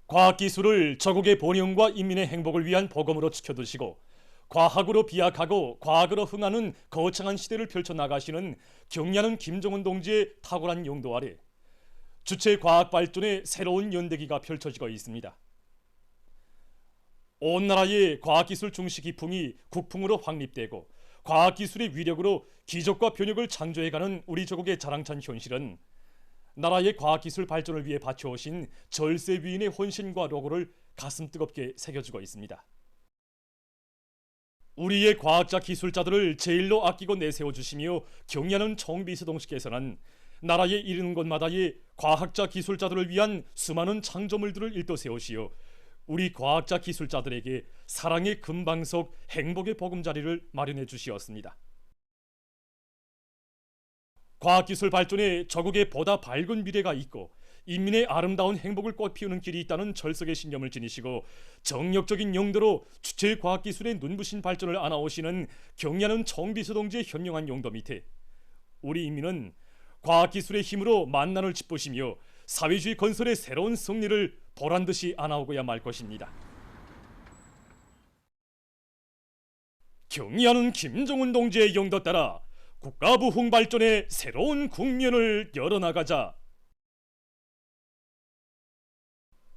과학기술을 저국의 번영과 인민의 행복을 위한 보검으로 지켜두시고 과학으로 비약하고 과학으로 흥하는 거창한 시대를 펼쳐나가시는 경리하는 김정은 동지의 탁월한 용도 아래 주체 과학 발전의 새로운 연대기가 펼쳐지고 있습니다. 온 나라의 과학기술 중시 기풍이 국풍으로 확립되고 과학기술의 위력으로 기적과 변혁을 창조해가는 우리 조국의 자랑찬 현실은 나라의 과학기술 발전을 위해 바쳐오신 절세 위인의 헌신과 로고를 가슴 뜨겁게 새겨주고 있습니다. 우리의 과학자 기술자들을 제일로 아끼고 내세워주시며 경리하는 청비서동씨께서는 나라에 이르는 곳마다의 과학자 기술자들을 위한 수많은 창조물들을 일떠세우시어 우리 과학자 기술자들에게 사랑의 금방석 행복의 보금자리를 마련해 주시었습니다. 과학기술 발전에 저국에 보다 밝은 미래가 있고 인민의 아름다운 행복을 꽃피우는 길이 있다는 철석의 신념을 지니시고 정력적인 용도로 주체 과학기술의 눈부신 발전을 안아오시는 경리하는 청비서동지의 현명한 용도 밑에 우리 인민은 과학기술의 힘으로 만난을 짚으시며 사회주의 건설의 새로운 승리를 보란듯이 안아오고야 말 것입니다. 경리하는 김정은 동지의 용도 따라 국가 부흥 발전의 새로운 국면을 열어나가자.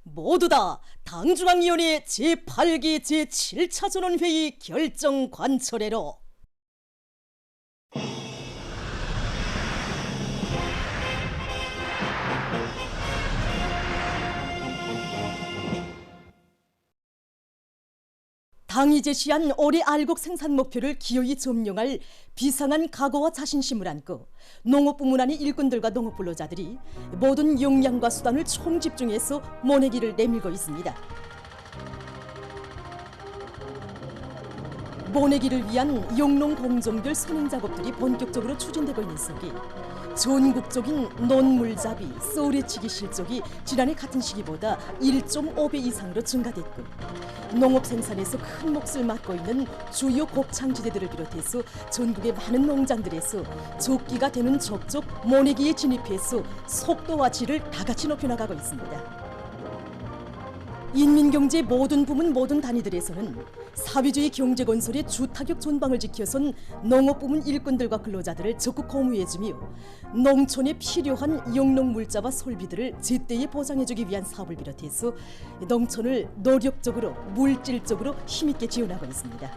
모두 다 당중앙위원회 제8기 제7차 전원회의 결정 관철회로 당이 제시한 올해 알곡 생산 목표를 기어이 점령할 비상한 각오와 자신심을 안고 농업부문안의 일꾼들과 농업근로자들이 모든 역량과 수단을 총집중해서 모내기를 내밀고 있습니다. 모내기를 위한 영농 공정별 선행 작업들이 본격적으로 추진되고 있는 속에 전국적인 논물잡이, 쏘레치기 실적이 지난해 같은 시기보다 1.5배 이상으로 증가됐고 농업 생산에서 큰 몫을 맡고 있는 주요 곡창지대들을 비롯해서 전국의 많은 농장들에서 적기가 되는 적적 모내기에 진입해서 속도와 질을 다같이 높여나가고 있습니다. 인민경제 모든 부문 모든 단위들에서는 사회주의 경제건설의 주타격 전방을 지켜선 농업부문 일꾼들과 근로자들을 적극 공유해주며 농촌에 필요한 영농물자와 설비들을 제때에 보장해주기 위한 사업을 비롯해서 농촌을 노력적으로 물질적으로 힘있게 지원하고 있습니다.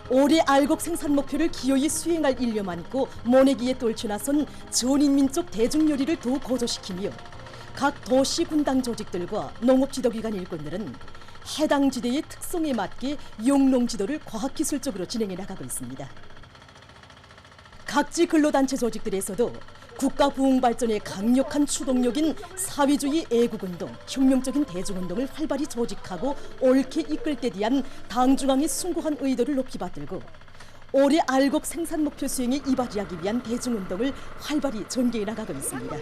올해 알곡 생산 목표를 기어이 수행할 일념 안고 모내기에 떨쳐나선 전인민족 대중요리를 더욱 고조시키며 각 도시 분당 조직들과 농업지도기관 일꾼들은 해당 지대의 특성에 맞게 영농지도를 과학기술적으로 진행해 나가고 있습니다. 각지 근로단체 조직들에서도 국가 부흥 발전의 강력한 추동력인 사회주의 애국운동, 혁명적인 대중운동을 활발히 조직하고 옳게 이끌 때 대한 당중앙의 숭고한 의도를 높이 받들고 올해 알곡 생산 목표 수행에 이바지하기 위한 대중운동을 활발히 전개해 나가고 있습니다.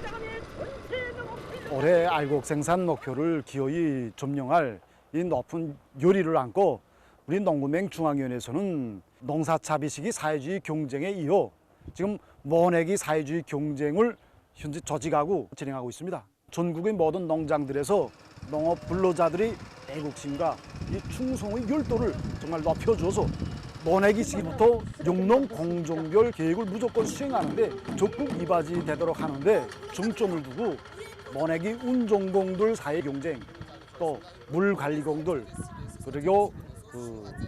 올해 알곡 생산 목표를 기어이 점령할 이 높은 요리를 안고 우리 농구맹 중앙위원회에서는 농사차 비식이 사회주의 경쟁에 이어 지금 모내기 사회주의 경쟁을 현재 조직하고 진행하고 있습니다. 전국의 모든 농장들에서 농업 근로자들의 애국심과 이 충성의 열도를 정말 높여줘서 모내기 시기부터 영농 공정별 계획을 무조건 수행하는데 적극 이바지 되도록 하는데 중점을 두고 모내기 운종공들 사회 경쟁, 또 물관리공들, 그리고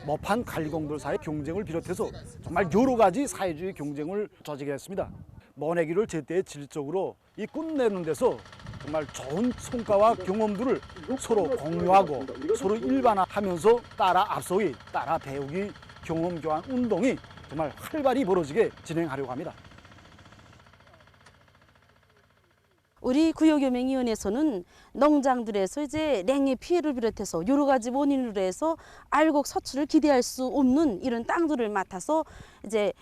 모판 관리공들 사회 경쟁을 비롯해서 정말 여러 가지 사회주의 경쟁을 조직했습니다. 모내기를 제때 질적으로 이 끝내는 데서 정말 좋은 성과와 경험들을 서로 공유하고 서로 일반화하면서 따라 앞서기, 따라 배우기, 경험 교환 운동이 정말 활발히 벌어지게 진행하려고 합니다. 우리 구역유맹위원회에서는 농장들에서 이제 냉해 피해를 비롯해서 여러 가지 원인으로 해서 알곡 소출을 기대할 수 없는 이런 땅들을 맡아서 이제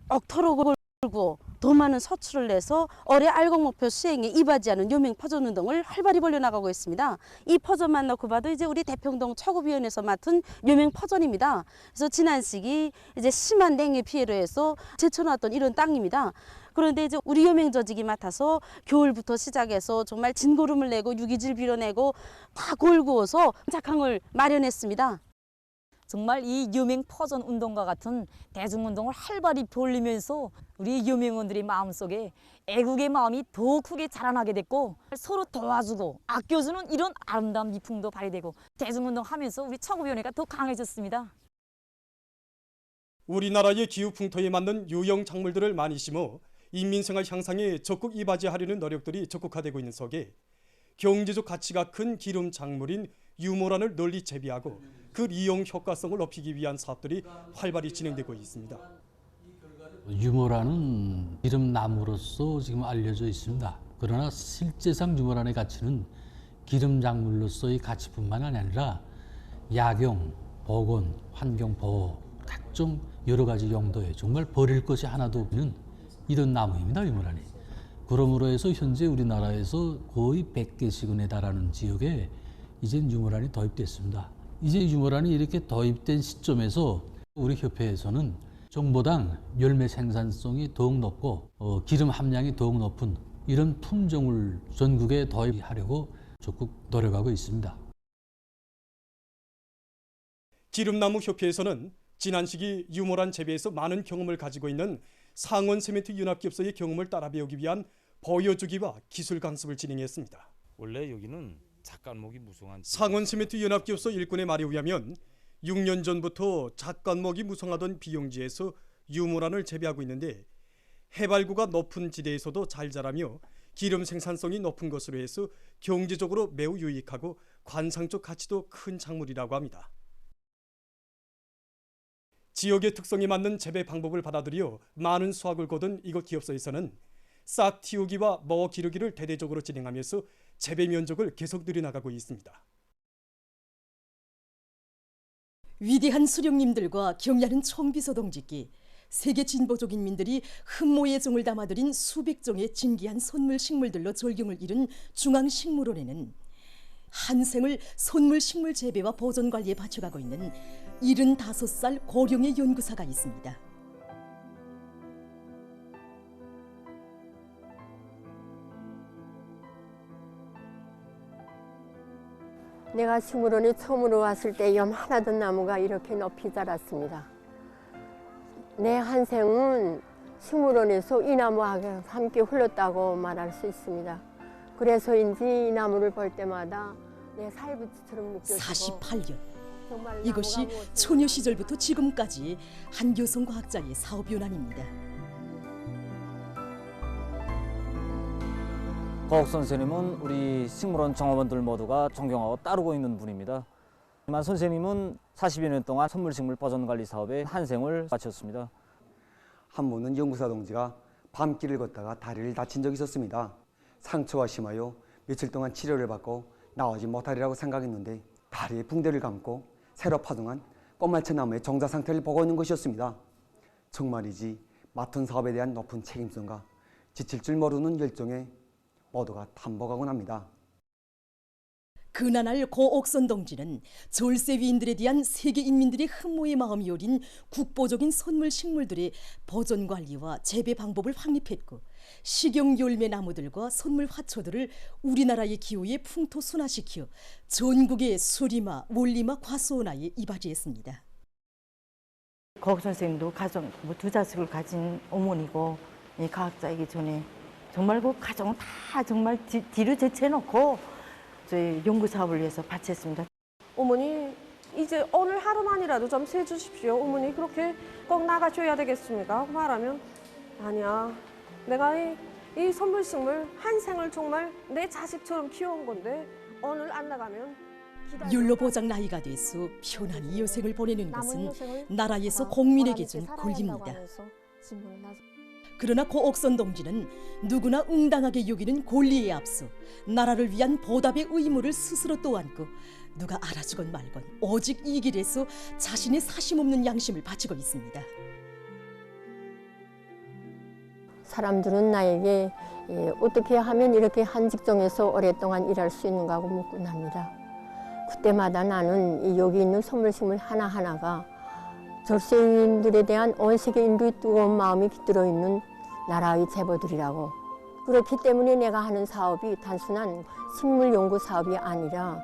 억터로 걸고 더 많은 서출을 내서 올해 알곡 목표 수행에 이바지하는 요맹 퍼전운동을 활발히 벌려나가고 있습니다. 이 퍼전만 놓고 봐도 이제 우리 대평동 처구위원회에서 맡은 요맹 퍼전입니다. 그래서 지난 시기 이제 심한 냉해 피해로 해서 제쳐놨던 이런 땅입니다. 그런데 이제 우리 요맹조직이 맡아서 겨울부터 시작해서 정말 진고름을 내고 유기질 빌어내고 다 골구어서 작황을 마련했습니다. 정말 이 유명 퍼전 운동과 같은 대중운동을 활발히 벌리면서 우리 유명원들의 마음속에 애국의 마음이 더 크게 자라나게 됐고 서로 도와주고 아껴주는 이런 아름다운 미풍도 발휘되고 대중운동 하면서 우리 처구위원회가 더 강해졌습니다. 우리나라의 기후 풍토에 맞는 유형 작물들을 많이 심어 인민생활 향상에 적극 이바지하려는 노력들이 적극화되고 있는 속에 경제적 가치가 큰 기름 작물인 유모란을 널리 재배하고 그 이용 효과성을 높이기 위한 사업들이 활발히 진행되고 있습니다. 유모란은 기름나무로서 지금 알려져 있습니다. 그러나 실제상 유모란의 가치는 기름 작물로서의 가치뿐만 아니라 약용, 보건, 환경 보호 각종 여러 가지 용도에 정말 버릴 것이 하나도 없는 이런 나무입니다. 유모란이. 그러므로 해서 현재 우리나라에서 거의 100개씩은에 달하는 지역에 이제 유모란이 도입됐습니다. 이제 유모란이 이렇게 도입된 시점에서 우리 협회에서는 정보당 열매 생산성이 더욱 높고 기름 함량이 더욱 높은 이런 품종을 전국에 도입하려고 적극 노력하고 있습니다. 기름나무 협회에서는 지난 시기 유모란 재배에서 많은 경험을 가지고 있는 상원세멘트연합기업소의 경험을 따라 배우기 위한 보여주기와 기술 강습을 진행했습니다. 원래 여기는 잣간목이 무성한 상원세멘트연합기업소 일꾼의 말에 의하면 6년 전부터 잣간목이 무성하던 비용지에서 유모란을 재배하고 있는데 해발구가 높은 지대에서도 잘 자라며 기름 생산성이 높은 것으로 해서 경제적으로 매우 유익하고 관상적 가치도 큰 작물이라고 합니다. 지역의 특성에 맞는 재배 방법을 받아들여 많은 수확을 거둔 이곳 기업소에서는 싹 틔우기와 먹어 기르기를 대대적으로 진행하면서 재배 면적을 계속 늘려나가고 있습니다. 위대한 수령님들과 경야는 총비서 동지께 세계 진보적 인민들이 흠모의 정을 담아들인 수백 종의 진귀한 손물 식물들로 절경을 이룬 중앙식물원에는 한 생을 손물 식물 재배와 보존 관리에 바쳐가고 있는 75살 고령의 연구사가 있습니다. 내가 식물원에 처음으로 왔을 때 요만하던 나무가 이렇게 높이 자랐습니다. 내 한 생은 식물원에서 이 나무와 함께 흘렀다고 말할 수 있습니다. 그래서인지 이 나무를 볼 때마다 내 살부처럼 느껴지고 48년. 이것이 소녀 시절부터 지금까지 한 여성 과학자의 사업 연안입니다. 거옥 선생님은 우리 식물원 정업원들 모두가 존경하고 따르고 있는 분입니다. 하지만 선생님은 40여 년 동안 선물식물 보존관리 사업에 한 생을 바쳤습니다. 한 번은 연구사 동지가 밤길을 걷다가 다리를 다친 적이 있었습니다. 상처가 심하여 며칠 동안 치료를 받고 나오지 못하리라고 생각했는데 다리에 붕대를 감고 새로 파종한 꽃말차 나무의 정자 상태를 보고 있는 것이었습니다. 정말이지 맡은 사업에 대한 높은 책임성과 지칠 줄 모르는 열정에 모두가 탐복하곤 합니다. 그나날 고옥선 동지는 절세 위인들에 대한 세계 인민들의 흠모의 마음이 여린 국보적인 선물 식물들의 보존 관리와 재배 방법을 확립했고 식용 열매 나무들과 선물 화초들을 우리나라의 기후에 풍토 순화시켜 전국의 수리마, 원리마, 과수원화에 이바지했습니다. 거옥 선생님도 가정 두 자식을 가진 어머니고 과학자이기 전에 정말 그 가정을 다 정말 뒤로 제쳐놓고 저희 연구 사업을 위해서 바쳤습니다. 어머니 이제 오늘 하루만이라도 좀 세주십시오. 어머니 그렇게 꼭 나가줘야 되겠습니까? 말하면 아니야. 내가 이 선물식물 한 생을 정말 내 자식처럼 키워온 건데 오늘 안 나가면 율로보장 나이가 돼서 편안히 여생을 보내는 것은 나라에서 국민에게 준 권리입니다. 그러나 고옥선 동지는 누구나 응당하게 여기는 권리에 앞서 나라를 위한 보답의 의무를 스스로 떠안고 누가 알아주건 말건 오직 이 길에서 자신의 사심없는 양심을 바치고 있습니다. 사람들은 나에게 어떻게 하면 이렇게 한 직종에서 오랫동안 일할 수 있는가 하고 묻곤 합니다. 그때마다 나는 여기 있는 선물식물 하나하나가 절세인들에 대한 온 세계 인류의 뜨거운 마음이 깃들어 있는 나라의 제보들이라고. 그렇기 때문에 내가 하는 사업이 단순한 식물 연구 사업이 아니라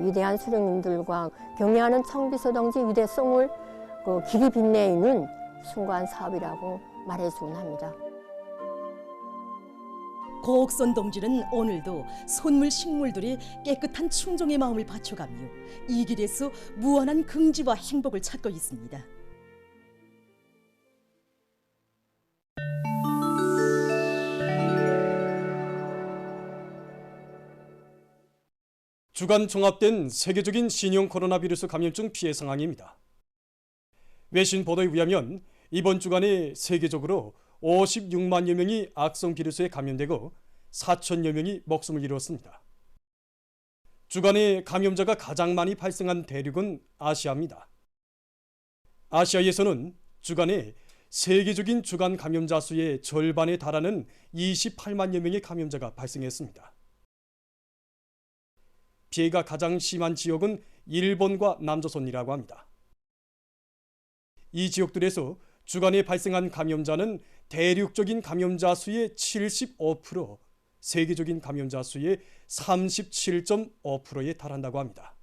위대한 수령님들과 경애하는 청비서 동지 위대성을 길이 빛내는 숭고한 사업이라고 말해주곤 합니다. 고옥선 동지는 오늘도 손물 식물들이 깨끗한 충정의 마음을 바쳐가며 이 길에서 무한한 긍지와 행복을 찾고 있습니다. 주간 종합된 세계적인 신형 코로나 바이러스 감염증 피해 상황입니다. 외신 보도에 의하면 이번 주간에 세계적으로 56만여 명이 악성 바이러스에 감염되고 4천여 명이 목숨을 잃었습니다. 주간에 감염자가 가장 많이 발생한 대륙은 아시아입니다. 아시아에서는 주간에 세계적인 주간 감염자 수의 절반에 달하는 28만여 명의 감염자가 발생했습니다. 피해가 가장 심한 지역은 일본과 남조선이라고 합니다. 이 지역들에서 주간에 발생한 감염자는 대륙적인 감염자 수의 75%, 세계적인 감염자 수의 37.5%에 달한다고 합니다.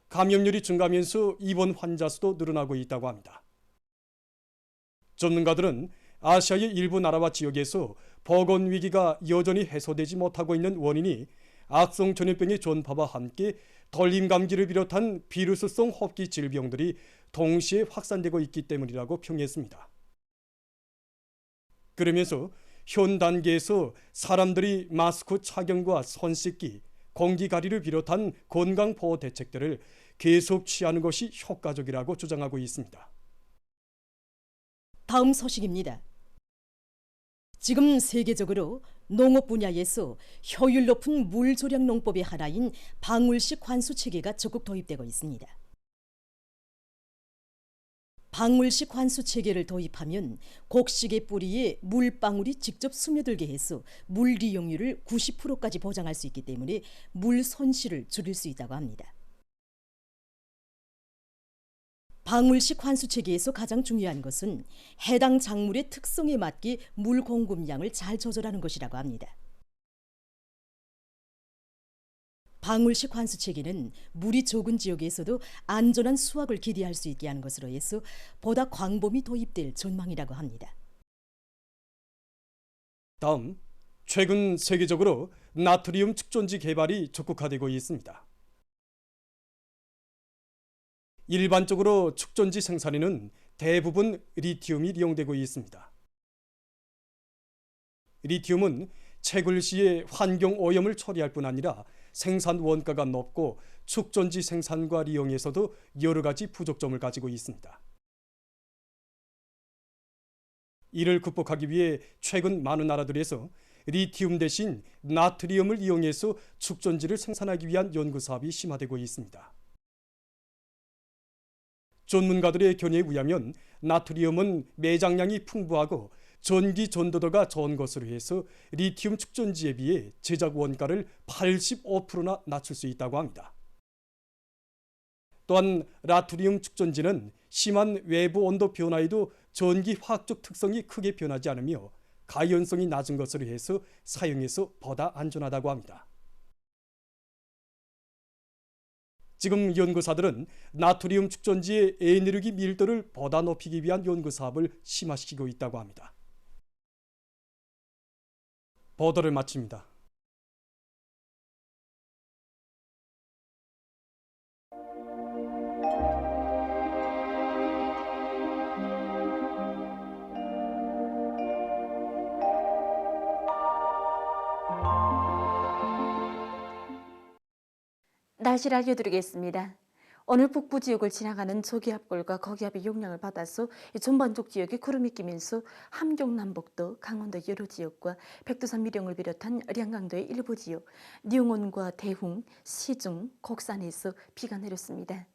감염률이 증가하면서 입원 환자 수도 늘어나고 있다고 합니다. 전문가들은 아시아의 일부 나라와 지역에서 보건 위기가 여전히 해소되지 못하고 있는 원인이 악성 전염병의 전파와 함께 돌림 감기를 비롯한 비루스성 호흡기 질병들이 동시에 확산되고 있기 때문이라고 평했습니다. 그러면서 현 단계에서 사람들이 마스크 착용과 손 씻기, 공기 가리를 비롯한 건강 보호 대책들을 계속 취하는 것이 효과적이라고 주장하고 있습니다. 다음 소식입니다. 지금 세계적으로 농업 분야에서 효율 높은 물 조량 농법의 하나인 방울식 관수 체계가 적극 도입되고 있습니다. 방울식 관수 체계를 도입하면 곡식의 뿌리에 물방울이 직접 스며들게 해서 물 이용률을 90%까지 보장할 수 있기 때문에 물 손실을 줄일 수 있다고 합니다. 방울식 관수 체계에서 가장 중요한 것은 해당 작물의 특성에 맞게 물 공급량을 잘 조절하는 것이라고 합니다. 방울식 관수 체계는 물이 적은 지역에서도 안전한 수확을 기대할 수 있게 하는 것으로 해서 보다 광범위 도입될 전망이라고 합니다. 다음, 최근 세계적으로 나트리움 축전지 개발이 적극화되고 있습니다. 일반적으로 축전지 생산에는 대부분 리튬이 이용되고 있습니다. 리튬은 채굴 시에 환경 오염을 처리할 뿐 아니라 생산 원가가 높고 축전지 생산과 이용에서도 여러 가지 부족점을 가지고 있습니다. 이를 극복하기 위해 최근 많은 나라들에서 리튬 대신 나트리움을 이용해서 축전지를 생산하기 위한 연구 사업이 심화되고 있습니다. 전문가들의 견해에 의하면 나트리움은 매장량이 풍부하고 전기 전도도가 좋은 것으로 해서 리튬 축전지에 비해 제작 원가를 85%나 낮출 수 있다고 합니다. 또한 나트리움 축전지는 심한 외부 온도 변화에도 전기 화학적 특성이 크게 변하지 않으며 가연성이 낮은 것으로 해서 사용해서 보다 안전하다고 합니다. 지금 연구사들은 나트리움 축전지의 에너지 밀도를 보다 높이기 위한 연구 사업을 심화시키고 있다고 합니다. 보도를 마칩니다. 날씨를 알려드리겠습니다. 오늘 북부 지역을 지나가는 저기압골과 거기압의 영향을 받아서 전반적 지역에 구름이 끼면서 함경 남북도, 강원도 여러 지역과 백두산 미령을 비롯한 량강도의 일부 지역, 령원과 대흥, 시중, 곡산에서 비가 내렸습니다.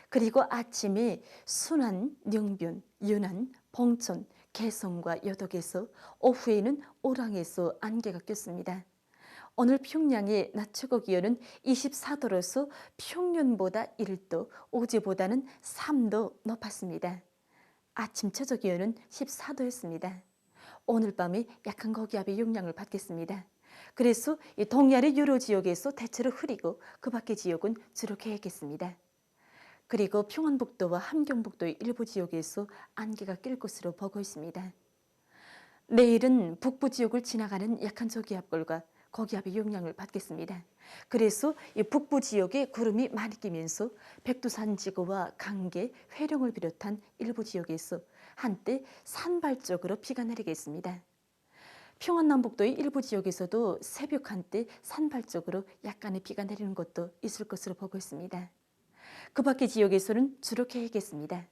그리고 아침에 순안, 영변, 연안, 봉천, 개성과 여덕에서, 오후에는 오랑에서 안개가 꼈습니다. 오늘 평양의 낮 최고 기온은 24도로서 평년보다 1도, 어제보다는 3도 높았습니다. 아침 최저 기온은 14도였습니다. 오늘 밤에 약한 고기압의 영향을 받겠습니다. 그래서 동해안의 여러 지역에서 대체로 흐리고 그 밖의 지역은 주로 개겠습니다. 그리고 평안북도와 함경북도의 일부 지역에서 안개가 낄 것으로 보고 있습니다. 내일은 북부 지역을 지나가는 약한 저기압골과 고기압의 영향을 받겠습니다. 그래서 이 북부 지역에 구름이 많이 끼면서 백두산 지구와 강계, 회령을 비롯한 일부 지역에서 한때 산발 쪽으로 비가 내리겠습니다. 평안남북도의 일부 지역에서도 새벽 한때 산발 쪽으로 약간의 비가 내리는 것도 있을 것으로 보고 있습니다. 그 밖의 지역에서는 주로 개겠습니다.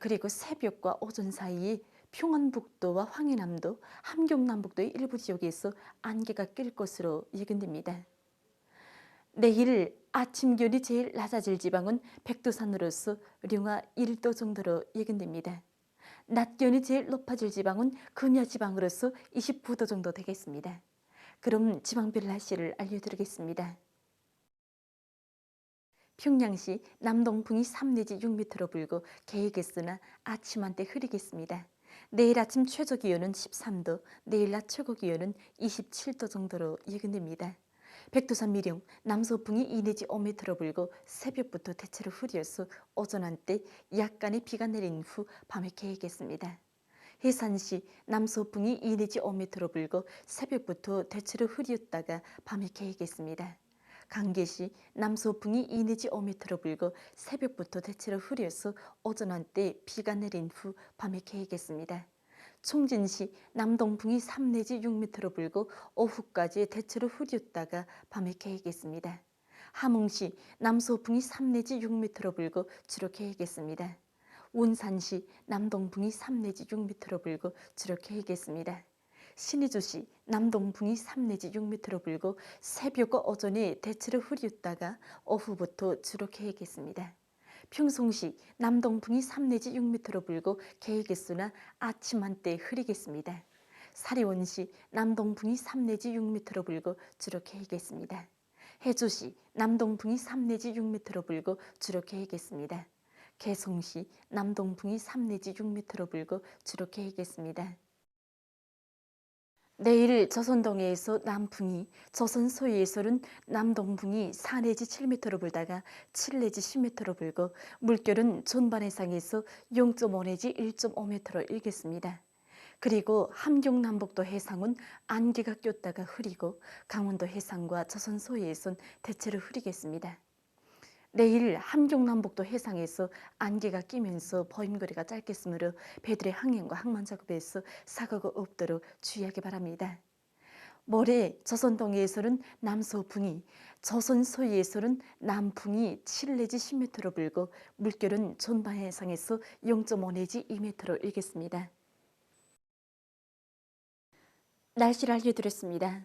그리고 새벽과 오전 사이에 평안북도와 황해남도, 함경남북도의 일부 지역에서 안개가 낄 것으로 예견됩니다. 내일 아침 기온이 제일 낮아질 지방은 백두산으로서 령화 1도 정도로 예견됩니다. 낮 기온이 제일 높아질 지방은 금야 지방으로서 29도 정도 되겠습니다. 그럼 지방별 날씨를 알려드리겠습니다. 평양시 남동풍이 3 내지 6m로 불고 개겠으나 아침 한때 흐리겠습니다. 내일 아침 최저 기온은 13도, 내일 낮 최고 기온은 27도 정도로 예견됩니다. 백두산 미령 남서풍이 2 내지 5m로 불고 새벽부터 대체로 흐려서 오전 한때 약간의 비가 내린 후 밤에 개겠습니다. 해산시 남서풍이 2 내지 5m로 불고 새벽부터 대체로 흐렸다가 밤에 개겠습니다. 강계시 남서풍이 2 내지 5m로 불고 새벽부터 대체로 흐려서 오전 한때 비가 내린 후 밤에 개겠습니다. 총진시 남동풍이 3 내지 6m로 불고 오후까지 대체로 흐렸다가 밤에 개겠습니다. 함흥시 남서풍이 3 내지 6m로 불고 주로 개겠습니다. 원산시 남동풍이 3 내지 6m로 불고 주로 개겠습니다. 신의주시 남동풍이 3 내지 6m로 불고 새벽과 오전에 대체로 흐렸다가 오후부터 주로 개겠습니다. 평송시 남동풍이 3 내지 6m로 불고 개겠으나 아침 한때 흐리겠습니다. 사리원시 남동풍이 3 내지 6m로 불고 주로 개겠습니다. 해주시 남동풍이 3 내지 6m로 불고 주로 개겠습니다. 개성시 남동풍이 3 내지 6m로 불고 주로 개겠습니다. 내일 조선동해에서 남풍이, 조선 서해에서는 남동풍이 4 내지 7m로 불다가 7 내지 10m로 불고 물결은 전반 해상에서 0.5 내지 1.5m로 일겠습니다. 그리고 함경남북도 해상은 안개가 꼈다가 흐리고 강원도 해상과 조선 서해에선 대체로 흐리겠습니다. 내일 함경남북도 해상에서 안개가 끼면서 보임거리가 짧겠으므로 배들의 항행과 항만 작업에서 사고가 없도록 주의하기 바랍니다. 모레 조선동해에서는 남서풍이, 조선 서해에서는 남풍이 7 내지 10m로 불고 물결은 전반 해상에서 0.5 내지 2m로 일겠습니다. 날씨를 알려드렸습니다.